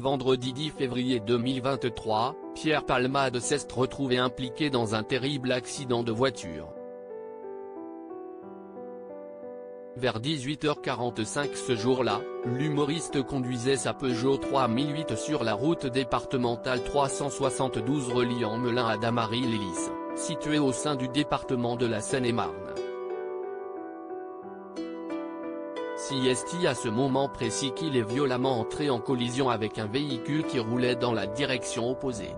vendredi 10 février 2023, Pierre Palmade s'est retrouvé impliqué dans un terrible accident de voiture. Vers 18h45 ce jour-là, l'humoriste conduisait sa Peugeot 3008 sur la route départementale 372 reliant Melun à Damary-lès-Lys, située au sein du département de la Seine-et-Marne. C'est à ce moment précis qu'il est violemment entré en collision avec un véhicule qui roulait dans la direction opposée.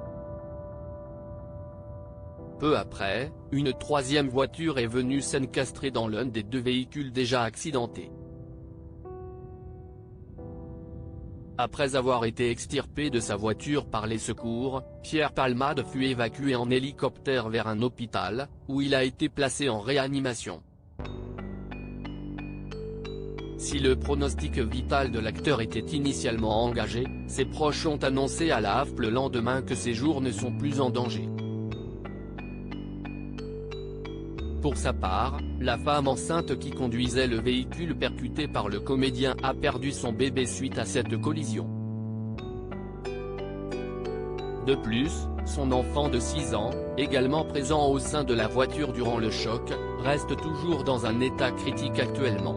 Peu après, une troisième voiture est venue s'encastrer dans l'un des deux véhicules déjà accidentés. Après avoir été extirpé de sa voiture par les secours, Pierre Palmade fut évacué en hélicoptère vers un hôpital, où il a été placé en réanimation. Si le pronostic vital de l'acteur était initialement engagé, ses proches ont annoncé à la AFP le lendemain que ses jours ne sont plus en danger. Pour sa part, la femme enceinte qui conduisait le véhicule percuté par le comédien a perdu son bébé suite à cette collision. De plus, son enfant de 6 ans, également présent au sein de la voiture durant le choc, reste toujours dans un état critique actuellement.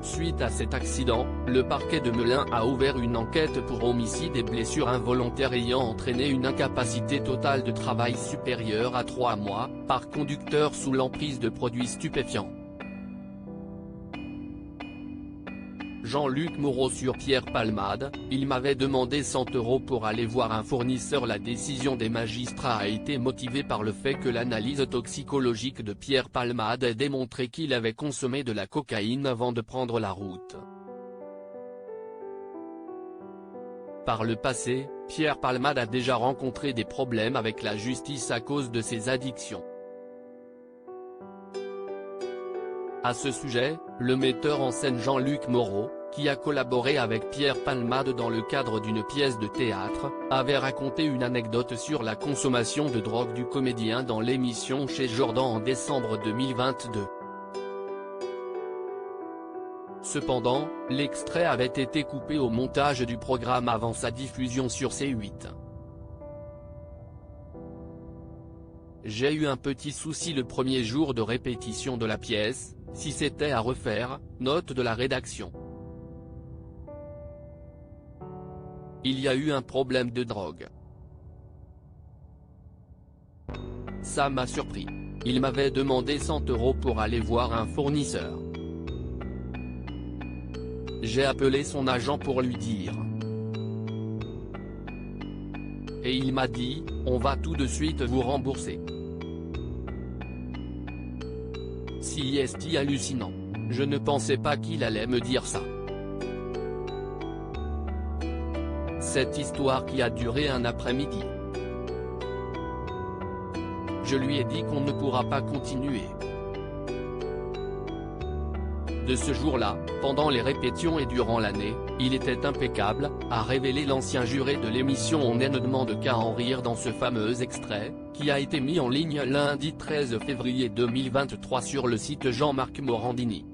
Suite à cet accident, le parquet de Melun a ouvert une enquête pour homicide et blessures involontaires ayant entraîné une incapacité totale de travail supérieure à 3 mois, par conducteur sous l'emprise de produits stupéfiants. Jean-Luc Moreau sur Pierre Palmade: il m'avait demandé 100 € pour aller voir un fournisseur. La décision des magistrats a été motivée par le fait que l'analyse toxicologique de Pierre Palmade a démontré qu'il avait consommé de la cocaïne avant de prendre la route. Par le passé, Pierre Palmade a déjà rencontré des problèmes avec la justice à cause de ses addictions. À ce sujet, le metteur en scène Jean-Luc Moreau, qui a collaboré avec Pierre Palmade dans le cadre d'une pièce de théâtre, avait raconté une anecdote sur la consommation de drogue du comédien dans l'émission Chez Jordan en décembre 2022. Cependant, l'extrait avait été coupé au montage du programme avant sa diffusion sur C8. J'ai eu un petit souci le premier jour de répétition de la pièce, si c'était à refaire, note de la rédaction. Il y a eu un problème de drogue. Ça m'a surpris. Il m'avait demandé 100 € pour aller voir un fournisseur. J'ai appelé son agent pour lui dire. Et il m'a dit, on va tout de suite vous rembourser. C'est hallucinant. Je ne pensais pas qu'il allait me dire ça. Cette histoire qui a duré un après-midi. Je lui ai dit qu'on ne pourra pas continuer. De ce jour-là, pendant les répétitions et durant l'année, il était impeccable, a révélé l'ancien juré de l'émission On ne demande qu'à en rire dans ce fameux extrait, qui a été mis en ligne lundi 13 février 2023 sur le site Jean-Marc Morandini.